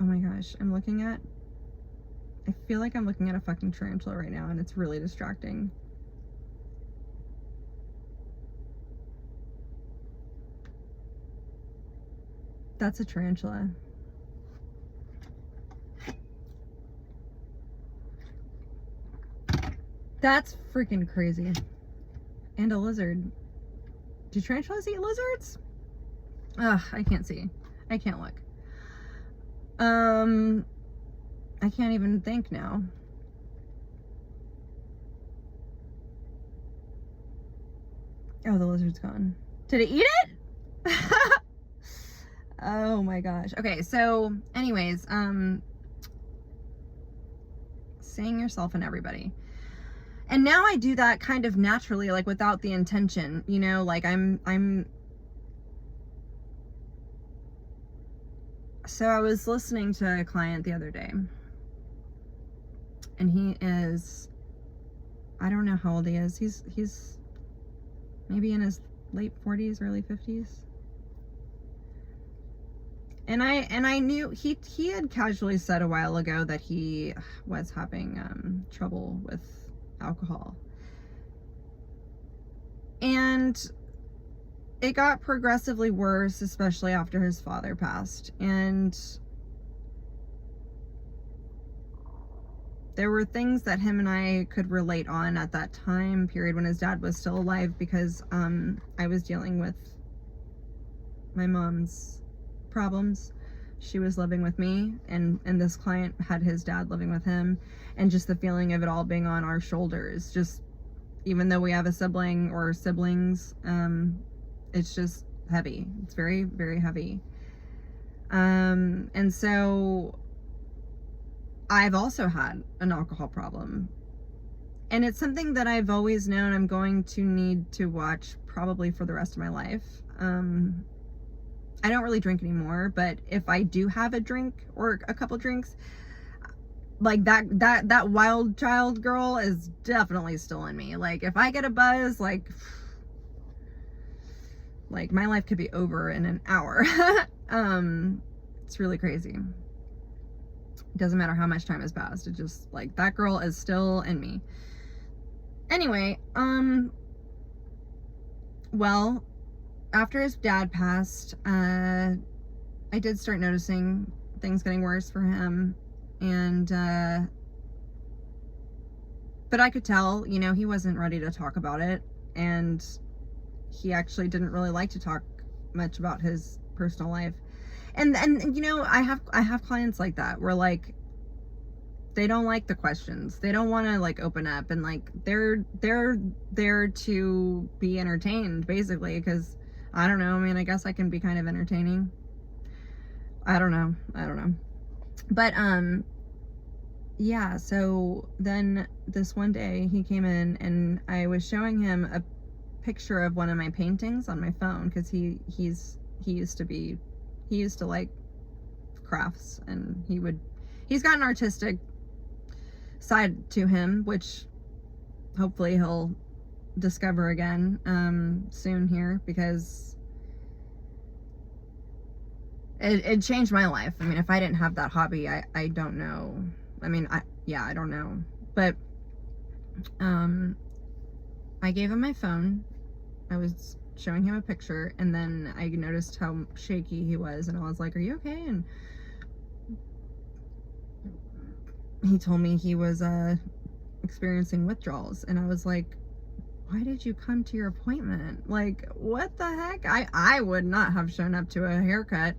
Oh my gosh, I feel like I'm looking at a fucking tarantula right now, and it's really distracting. That's a tarantula. That's freaking crazy. And a lizard. Do tarantulas eat lizards? Ugh, I can't see. I can't look. I can't even think now. Oh, the lizard's gone. Did it eat it? Oh my gosh. Okay, so anyways, seeing yourself in everybody. And now I do that kind of naturally, like without the intention, you know, like so I was listening to a client the other day, and he is, I don't know how old he is. He's maybe in his late 40s, early 50s. And I knew he had casually said a while ago that he was having trouble with alcohol. And it got progressively worse, especially after his father passed. And there were things that him and I could relate on at that time period when his dad was still alive, because I was dealing with my mom's problems. She was living with me, and this client had his dad living with him, and just the feeling of it all being on our shoulders. Just even though we have a sibling or siblings, it's just heavy. It's very, very heavy. And so I've also had an alcohol problem, and it's something that I've always known I'm going to need to watch probably for the rest of my life. I don't really drink anymore, but if I do have a drink or a couple drinks, like that wild child girl is definitely still in me. Like if I get a buzz, like my life could be over in an hour. It's really crazy. It doesn't matter how much time has passed. It just, like, that girl is still in me. Anyway, well, after his dad passed, I did start noticing things getting worse for him, and but I could tell, you know, he wasn't ready to talk about it, and he actually didn't really like to talk much about his personal life. And you know, I have clients like that, where like they don't like the questions. They don't want to like open up, and like they're there to be entertained, basically, because I don't know, I mean, I guess I can be kind of entertaining. I don't know. But yeah, so then this one day he came in, and I was showing him a picture of one of my paintings on my phone, because he used to like crafts, and he's got an artistic side to him, which hopefully he'll discover again soon here, because it changed my life. I mean, if I didn't have that hobby, I don't know. I mean, I don't know. But I gave him my phone. I was showing him a picture, and then I noticed how shaky he was, and I was like, "Are you okay?" And he told me he was experiencing withdrawals, and I was like, "Why did you come to your appointment? Like, what the heck?" I would not have shown up to a haircut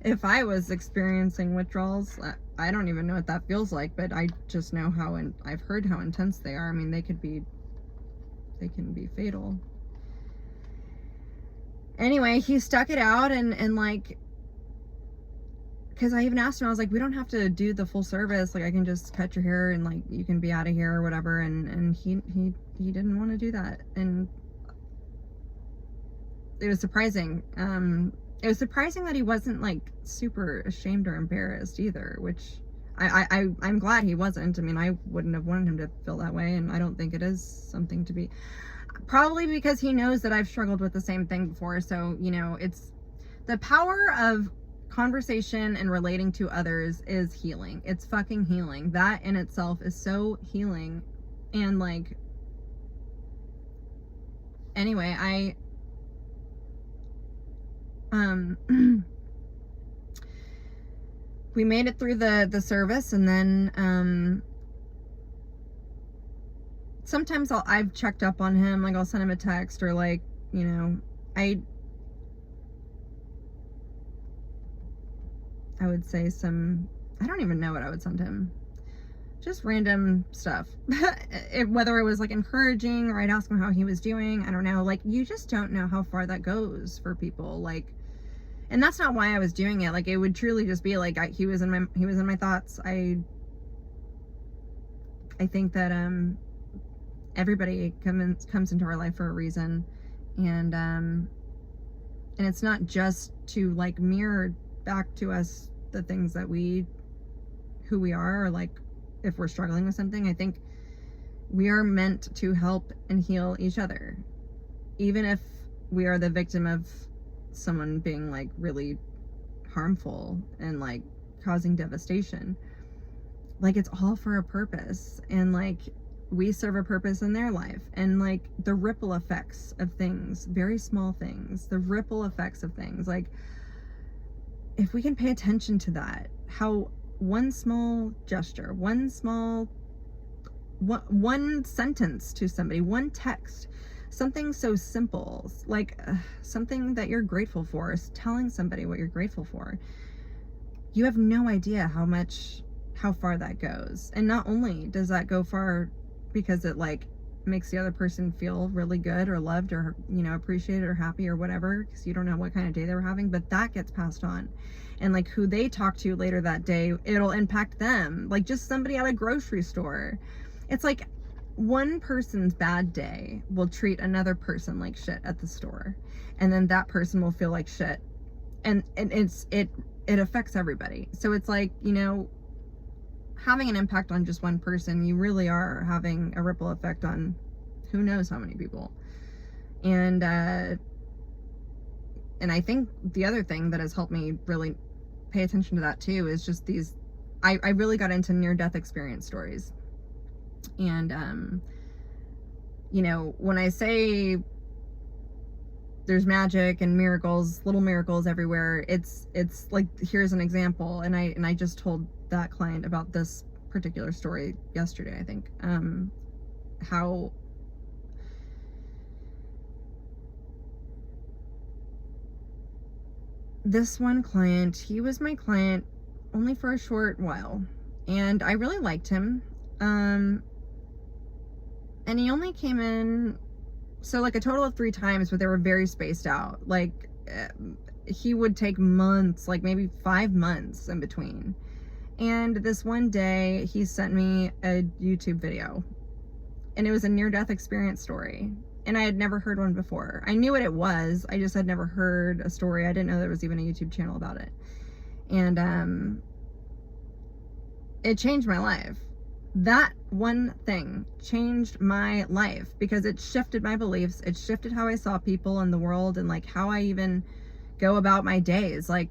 if I was experiencing withdrawals. I don't even know what that feels like, but I just know I've heard how intense they are. I mean, they can be fatal. Anyway, he stuck it out, and like, because I even asked him, I was like, "We don't have to do the full service. Like, I can just cut your hair, and like, you can be out of here or whatever." And he didn't want to do that, and it was surprising. It was surprising that he wasn't like super ashamed or embarrassed either, which I'm glad he wasn't. I mean, I wouldn't have wanted him to feel that way, and I don't think it is something to be. Probably because he knows that I've struggled with the same thing before. So, you know, it's the power of conversation and relating to others is healing. It's fucking healing. That in itself is so healing. And like, anyway, we made it through the service, and then sometimes I've checked up on him, like I'll send him a text, or like, you know, I would say I don't even know what I would send him. Just random stuff. Whether it was like encouraging, or I'd ask him how he was doing. I don't know. Like, you just don't know how far that goes for people. Like, and that's not why I was doing it. Like, it would truly just be like, he was in my thoughts. I think that everybody comes into our life for a reason, and it's not just to like mirror back to us the things that who we are, or like if we're struggling with something. I think we are meant to help and heal each other, even if we are the victim of someone being like really harmful and like causing devastation. Like, it's all for a purpose, and like we serve a purpose in their life, and like the ripple effects of things, very small things, the ripple effects of things, like if we can pay attention to that, how one small gesture, one sentence to somebody, one text, something so simple, like something that you're grateful for, is telling somebody what you're grateful for. You have no idea how far that goes. And not only does that go far because it like makes the other person feel really good or loved or, you know, appreciated or happy or whatever, because you don't know what kind of day they were having, but that gets passed on. And like who they talk to later that day, it'll impact them. Like just somebody at a grocery store. It's like one person's bad day will treat another person like shit at the store, and then that person will feel like shit, and it affects everybody. So it's like, you know, having an impact on just one person, you really are having a ripple effect on who knows how many people. And I think the other thing that has helped me really pay attention to that too is just these, I really got into near-death experience stories. And you know, when I say there's magic and miracles, little miracles everywhere, it's like, here's an example. And I just told that client about this particular story yesterday, I think, how this one client, he was my client only for a short while, and I really liked him, and he only came in, so like a total of 3 times, but they were very spaced out. Like he would take months, like maybe 5 months in between. And this one day he sent me a YouTube video, and it was a near-death experience story, and I had never heard one before. I knew what it was, I just had never heard a story. I didn't know there was even a YouTube channel about it. And it changed my life. That one thing changed my life, because it shifted my beliefs. It shifted how I saw people in the world, and like how I even go about my days. Like,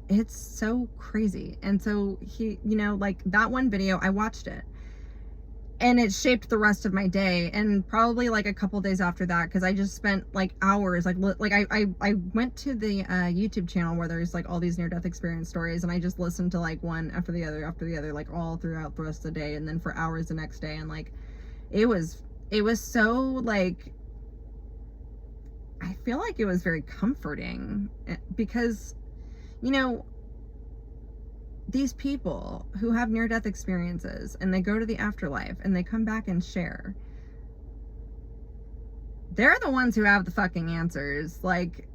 it's so crazy. And so he, you know, like that one video, I watched it, and it shaped the rest of my day, and probably like a couple days after that, because I just spent like hours, like I went to the YouTube channel where there's like all these near-death experience stories, and I just listened to like one after the other, like all throughout the rest of the day, and then for hours the next day. And like it was so, like, I feel like it was very comforting, because, you know, these people who have near-death experiences and they go to the afterlife and they come back and share, they're the ones who have the fucking answers. Like,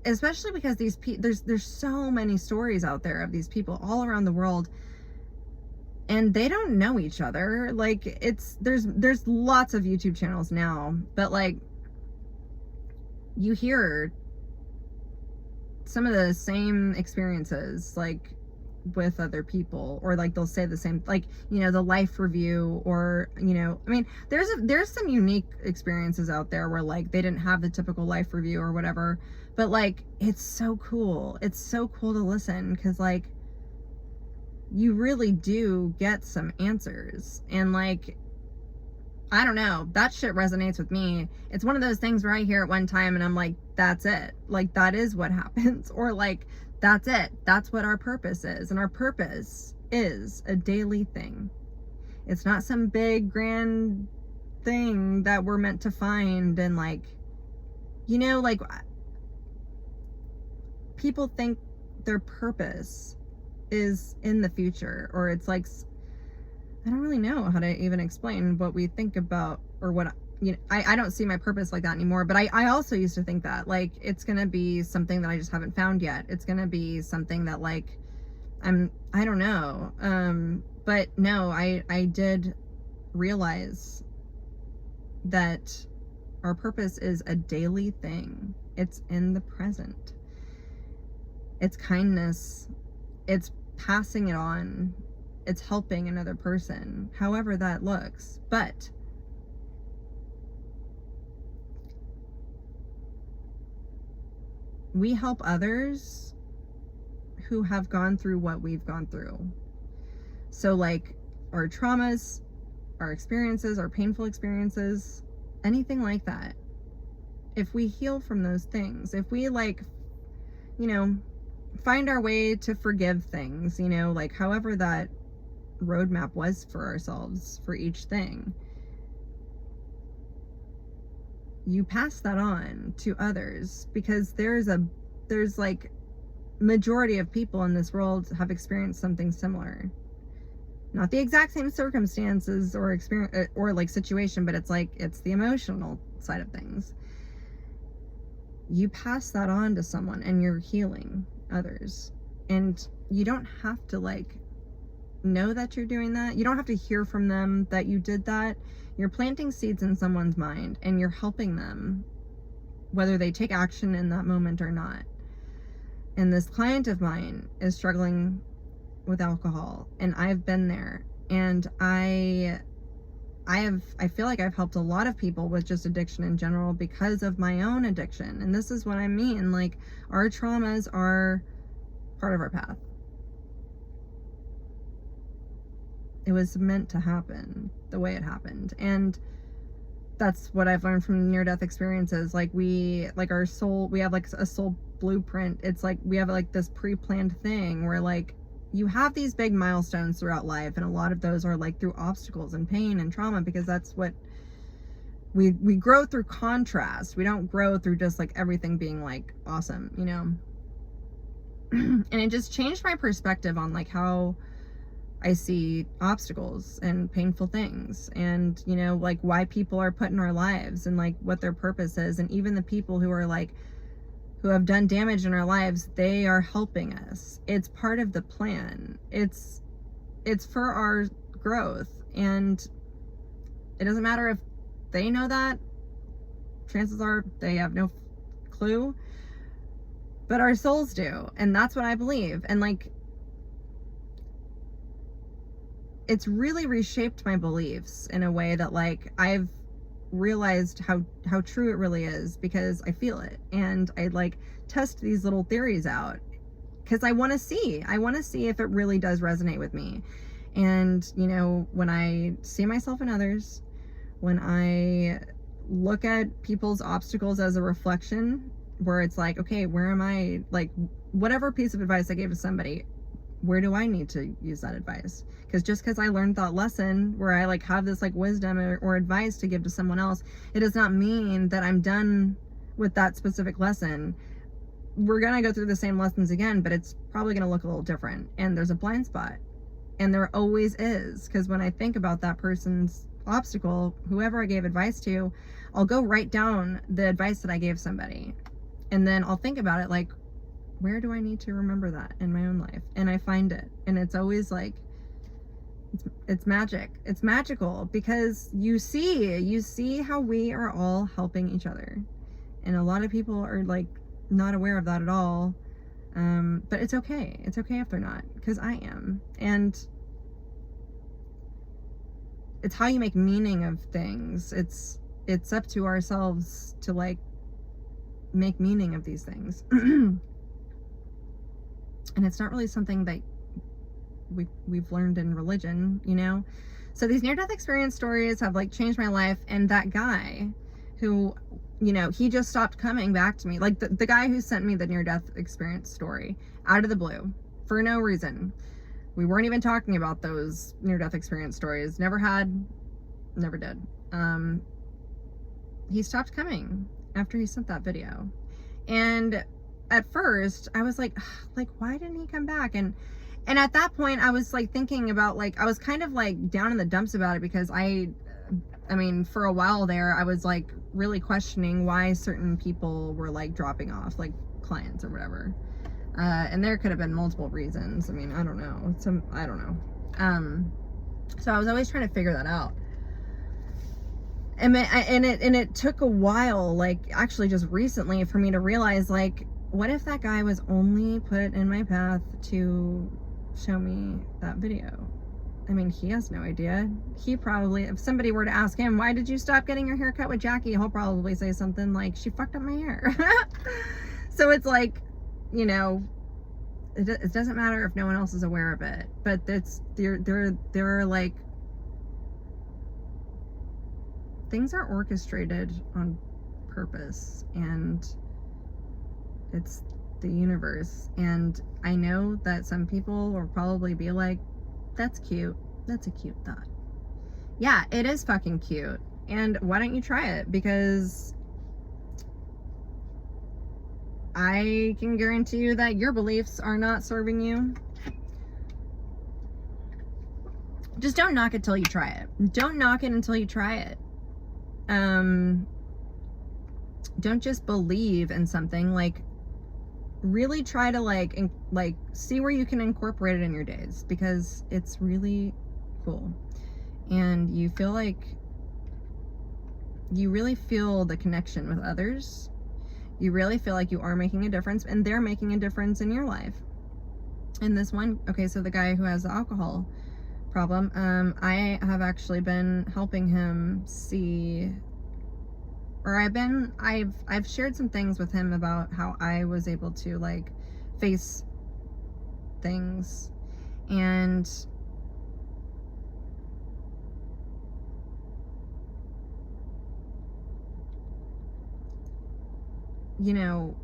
especially because these there's so many stories out there of these people all around the world, and they don't know each other. Like, there's lots of YouTube channels now, but like you hear some of the same experiences, like with other people, or like they'll say the same, like, you know, the life review, or, you know, I mean, there's some unique experiences out there where like they didn't have the typical life review or whatever, but like it's so cool to listen, because like you really do get some answers. And like, I don't know, that shit resonates with me. It's one of those things where I hear it one time and I'm like, that's it, like that is what happens. Or like, that's it, that's what our purpose is. And our purpose is a daily thing. It's not some big grand thing that we're meant to find. And like, you know, like people think their purpose is in the future, or it's like, I don't really know how to even explain what we think about, or what, you know, I don't see my purpose like that anymore. But I also used to think that like it's gonna be something that I just haven't found yet. It's gonna be something that like I don't know. But no, I did realize that our purpose is a daily thing. It's in the present. It's kindness. It's passing it on. It's helping another person, however that looks. But we help others who have gone through what we've gone through. So like our traumas, our experiences, our painful experiences, anything like that. If we heal from those things, if we like, you know, find our way to forgive things, you know, like however that roadmap was for ourselves for each thing, you pass that on to others, because there's like majority of people in this world have experienced something similar. Not the exact same circumstances or experience or like situation, but it's like, it's the emotional side of things. You pass that on to someone and you're healing others. And you don't have to like know that you're doing that. You don't have to hear from them that you did that. You're planting seeds in someone's mind and you're helping them, whether they take action in that moment or not. And this client of mine is struggling with alcohol, and I've been there, and I feel like I've helped a lot of people with just addiction in general because of my own addiction. And this is what I mean, like our traumas are part of our path. It was meant to happen the way it happened. And that's what I've learned from near-death experiences. Like we, like our soul, we have like a soul blueprint. It's like we have like this pre-planned thing where like you have these big milestones throughout life, and a lot of those are like through obstacles and pain and trauma, because that's what we grow through. Contrast. We don't grow through just like everything being like awesome, you know. And it just changed my perspective on like how I see obstacles and painful things, and you know, like why people are put in our lives and like what their purpose is. And even the people who are like, who have done damage in our lives, they are helping us. It's part of the plan. It's for our growth. And it doesn't matter if they know that. Chances are they have no clue, but our souls do. And that's what I believe. And like, it's really reshaped my beliefs in a way that like I've realized how true it really is, because I feel it. And I like test these little theories out because I want to see if it really does resonate with me. And you know, when I see myself in others, when I look at people's obstacles as a reflection, where it's like, okay, where am I, like whatever piece of advice I gave to somebody, where do I need to use that advice? Because just because I learned that lesson where I like have this like wisdom or advice to give to someone else, it does not mean that I'm done with that specific lesson. We're gonna go through the same lessons again, but it's probably gonna look a little different, and there's a blind spot, and there always is. Because when I think about that person's obstacle, whoever I gave advice to, I'll go write down the advice that I gave somebody, and then I'll think about it like, where do I need to remember that in my own life? And I find it, and it's always like, it's magic. It's magical, because you see how we are all helping each other, and a lot of people are like not aware of that at all. But it's okay. It's okay if they're not, because I am. And it's how you make meaning of things. It's up to ourselves to like make meaning of these things. And it's not really something that we've learned in religion, you know? So these near-death experience stories have like changed my life. And that guy who, you know, he just stopped coming back to me. Like the guy who sent me the near-death experience story out of the blue for no reason. We weren't even talking about those near-death experience stories. Never had, never did. He stopped coming after he sent that video. And at first I was like, why didn't he come back? And at that point I was like thinking about, like, I was kind of like down in the dumps about it, because I mean, for a while there, I was like really questioning why certain people were like dropping off, like clients or whatever. And there could have been multiple reasons. I mean, I don't know. I don't know. So I was always trying to figure that out. And it took a while, like actually just recently, for me to realize, like, what if that guy was only put in my path to show me that video? I mean, he has no idea. He probably, if somebody were to ask him, why did you stop getting your hair cut with Jackie? He'll probably say something like, she fucked up my hair. So it's like, you know, it doesn't matter if no one else is aware of it, but there are like, things are orchestrated on purpose, and it's the universe. And I know that some people will probably be like, that's cute. That's a cute thought. Yeah, it is fucking cute. And why don't you try it? Because I can guarantee you that your beliefs are not serving you. Just don't knock it till you try it. Don't knock it until you try it. Don't just believe in something. Like, really try to like see where you can incorporate it in your days, because it's really cool. And you feel like you really feel the connection with others. You really feel like you are making a difference, and they're making a difference in your life. And this one, okay, so the guy who has the alcohol problem, I have actually been helping him see, or I've shared some things with him about how I was able to like face things. And you know,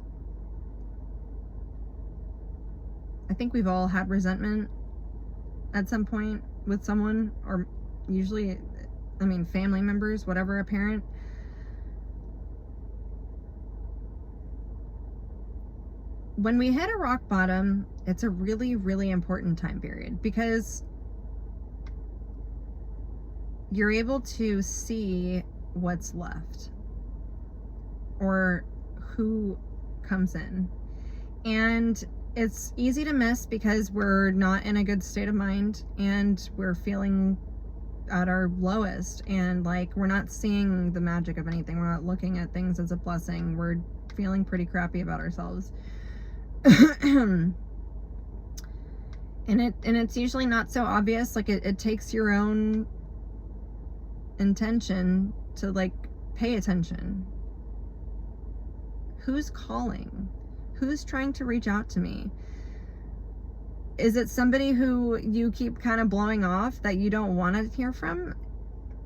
I think we've all had resentment at some point with someone, or usually, I mean, family members, whatever, a parent. When we hit a rock bottom, it's a really, really important time period, because you're able to see what's left, or who comes in. And it's easy to miss because we're not in a good state of mind, and we're feeling at our lowest, and like, we're not seeing the magic of anything. We're not looking at things as a blessing. We're feeling pretty crappy about ourselves. And it's usually not so obvious. Like, it takes your own intention to like pay attention. Who's calling? Who's trying to reach out to me? Is it somebody who you keep kind of blowing off that you don't want to hear from?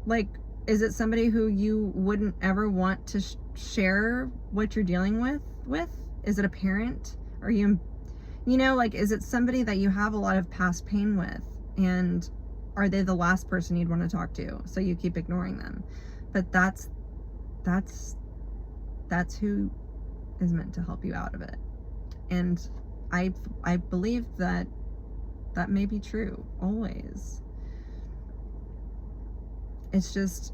Like, is it somebody who you wouldn't ever want to share what you're dealing with? Is it a parent? Are you know, like, is it somebody that you have a lot of past pain with, and are they the last person you'd want to talk to, so you keep ignoring them? But that's who is meant to help you out of it. And I believe that may be true always. It's just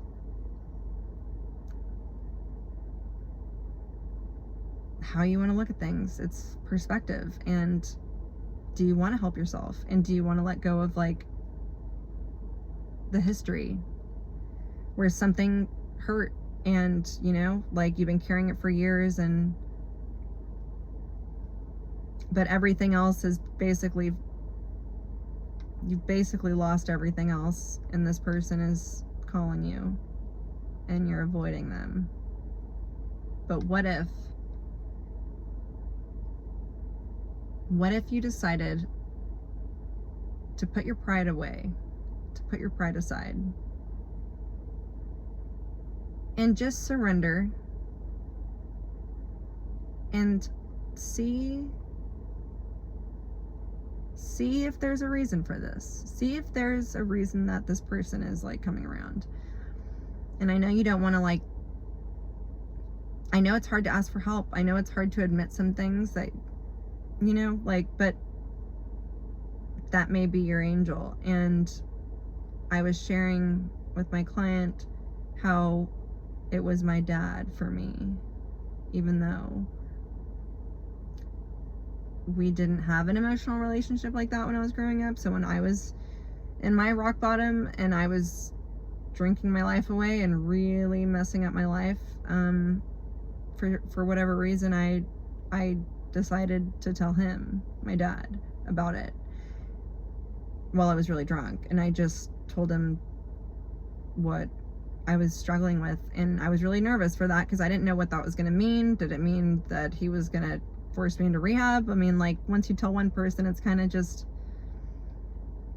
how you want to look at things. It's perspective. And do you want to help yourself? And do you want to let go of like the history where something hurt, and you know, like, you've been carrying it for years, and but everything else is basically, you've basically lost everything else, and this person is calling you and you're avoiding them. But what if you decided to put your pride away, to put your pride aside, and just surrender and see if there's a reason for this. See if there's a reason that this person is like coming around. And I know you don't want to, like, I know it's hard to ask for help. I know it's hard to admit some things that, you know, like, but that may be your angel. And I was sharing with my client how it was my dad for me, even though we didn't have an emotional relationship like that when I was growing up. So when I was in my rock bottom and I was drinking my life away and really messing up my life, for whatever reason, I decided to tell him, my dad, about it while I was really drunk. And I just told him what I was struggling with, and I was really nervous for that because I didn't know what that was going to mean. Did it mean that he was going to force me into rehab? I mean, like, once you tell one person, it's kind of just,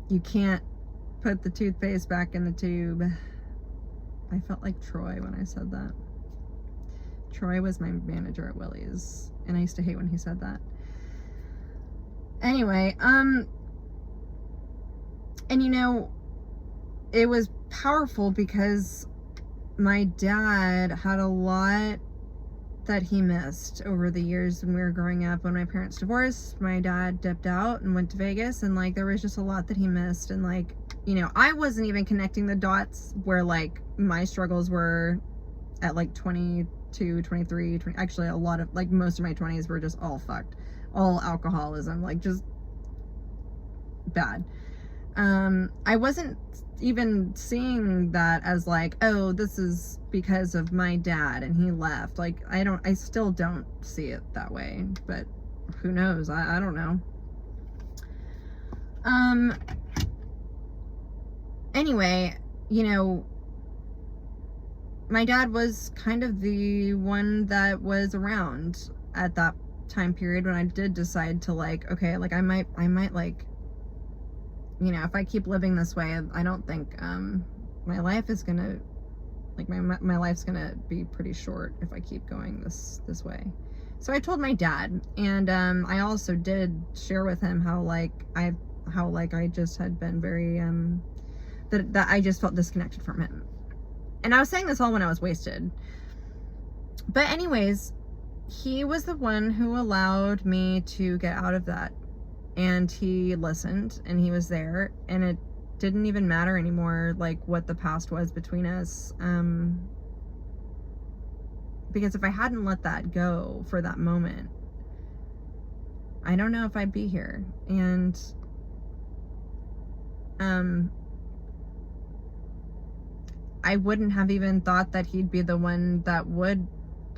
you can't put the toothpaste back in the tube. I felt like Troy when I said that. Troy was my manager at Willie's, and I used to hate when he said that. Anyway, and you know, it was powerful because my dad had a lot that he missed over the years when we were growing up. When my parents divorced, my dad dipped out and went to Vegas, and like there was just a lot that he missed. And like, you know, I wasn't even connecting the dots where like my struggles were at like 22, 23, 20, actually a lot of, like, most of my 20s were just all fucked, all alcoholism, like just bad. I wasn't even seeing that as like, oh, this is because of my dad and he left. Like, I still don't see it that way, but who knows? I don't know. Anyway, you know, my dad was kind of the one that was around at that time period when I did decide to, like, okay, like I might like, you know, if I keep living this way, I don't think my life is gonna, like, my life's gonna be pretty short if I keep going this way. So I told my dad, and I also did share with him how I just had been very that I just felt disconnected from him. And I was saying this all when I was wasted. But anyways, he was the one who allowed me to get out of that. And he listened, and he was there, and it didn't even matter anymore, like, what the past was between us. Because if I hadn't let that go for that moment, I don't know if I'd be here. And I wouldn't have even thought that he'd be the one that would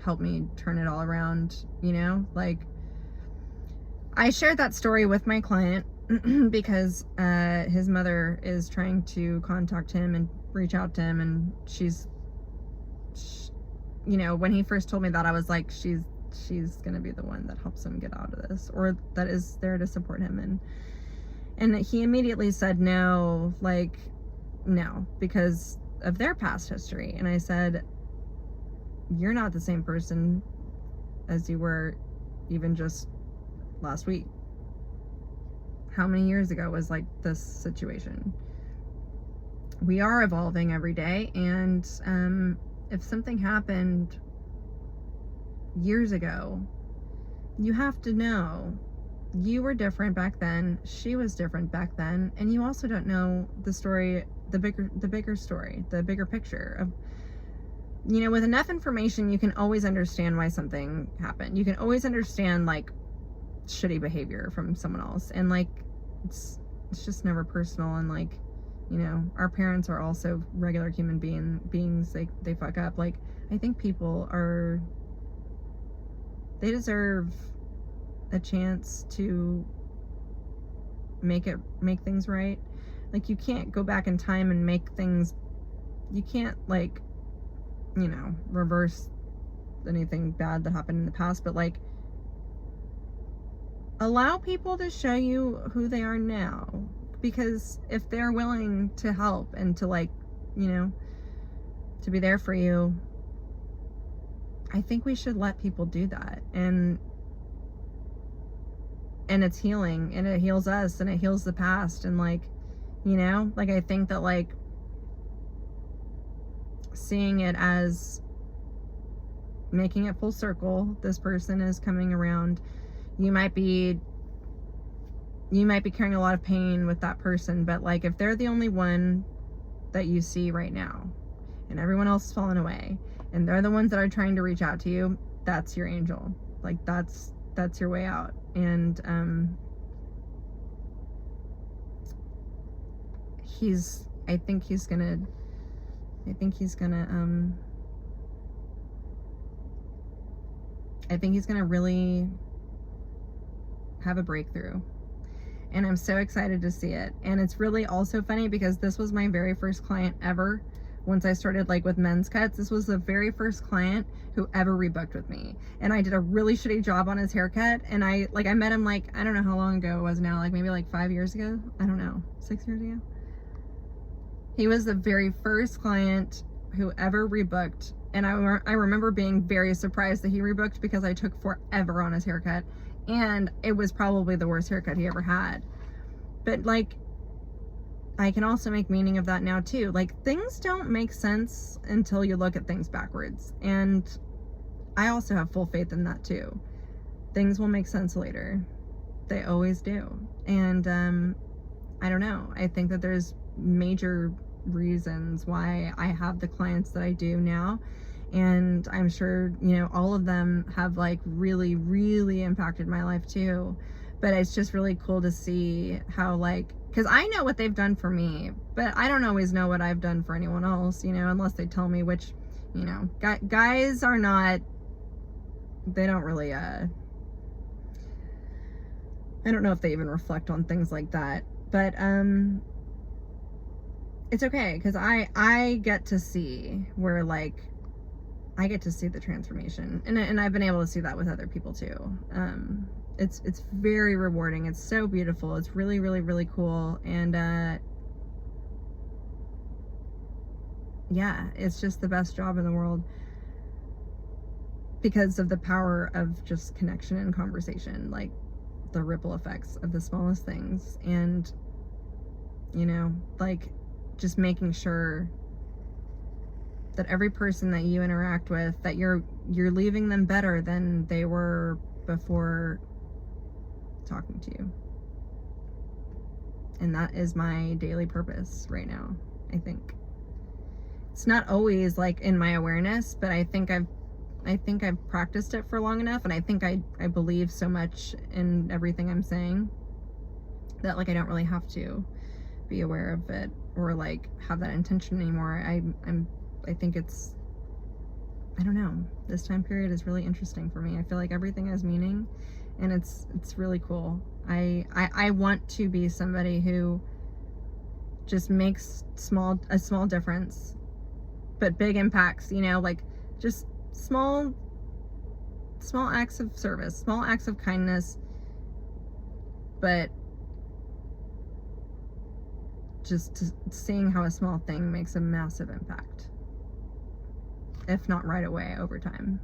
help me turn it all around, you know? Like, I shared that story with my client because his mother is trying to contact him and reach out to him, and you know, when he first told me that, I was like, she's gonna be the one that helps him get out of this, or that is there to support him. And he immediately said no, like, no, because of their past history. And I said, you're not the same person as you were even just last week. How many years ago was like this situation? We are evolving every day, and if something happened years ago, you have to know you were different back then, she was different back then, and you also don't know the story, the bigger story, the bigger picture of, you know, with enough information you can always understand why something happened. You can always understand like shitty behavior from someone else, and like it's just never personal. And like, you know, our parents are also regular human beings. They fuck up. Like, I think people they deserve a chance to make things right. Like, you can't go back in time and make things, you can't, like, you know, reverse anything bad that happened in the past, but like, allow people to show you who they are now, because if they're willing to help and to, like, you know, to be there for you, I think we should let people do that. And it's healing, and it heals us, and it heals the past. And like, you know, like, I think that, like, seeing it as making it full circle, this person is coming around. You might be carrying a lot of pain with that person, but like, if they're the only one that you see right now and everyone else is falling away and they're the ones that are trying to reach out to you, that's your angel. Like, that's your way out. And I think he's gonna really have a breakthrough. And I'm so excited to see it. And it's really also funny because this was my very first client ever. Once I started, like, with men's cuts, this was the very first client who ever rebooked with me. And I did a really shitty job on his haircut. And I met him, like, I don't know how long ago it was now, like maybe like 5 years ago. I don't know, 6 years ago. He was the very first client who ever rebooked. And I remember being very surprised that he rebooked, because I took forever on his haircut. And it was probably the worst haircut he ever had. But like, I can also make meaning of that now too. Like, things don't make sense until you look at things backwards. And I also have full faith in that too. Things will make sense later. They always do. And I don't know. I think that there's major reasons why I have the clients that I do now. And I'm sure, you know, all of them have, like, really, really impacted my life too. But it's just really cool to see how, like, because I know what they've done for me, but I don't always know what I've done for anyone else, you know, unless they tell me, which, you know, guys are not, they don't really, I don't know if they even reflect on things like that. But it's okay, because I get to see where, like, I get to see the transformation, and I've been able to see that with other people too. It's very rewarding. It's so beautiful. It's really, really, really cool. And yeah, it's just the best job in the world because of the power of just connection and conversation, like the ripple effects of the smallest things. And, you know, like, just making sure that every person that you interact with, that you're leaving them better than they were before talking to you. And that is my daily purpose right now. I think it's not always, like, in my awareness, but I think I've practiced it for long enough, and I think I believe so much in everything I'm saying that, like, I don't really have to be aware of it or, like, have that intention anymore. I think it's, I don't know, this time period is really interesting for me. I feel like everything has meaning, and it's really cool. I want to be somebody who just makes a small difference, but big impacts, you know, like, just small acts of service, small acts of kindness, but just seeing how a small thing makes a massive impact, if not right away, over time.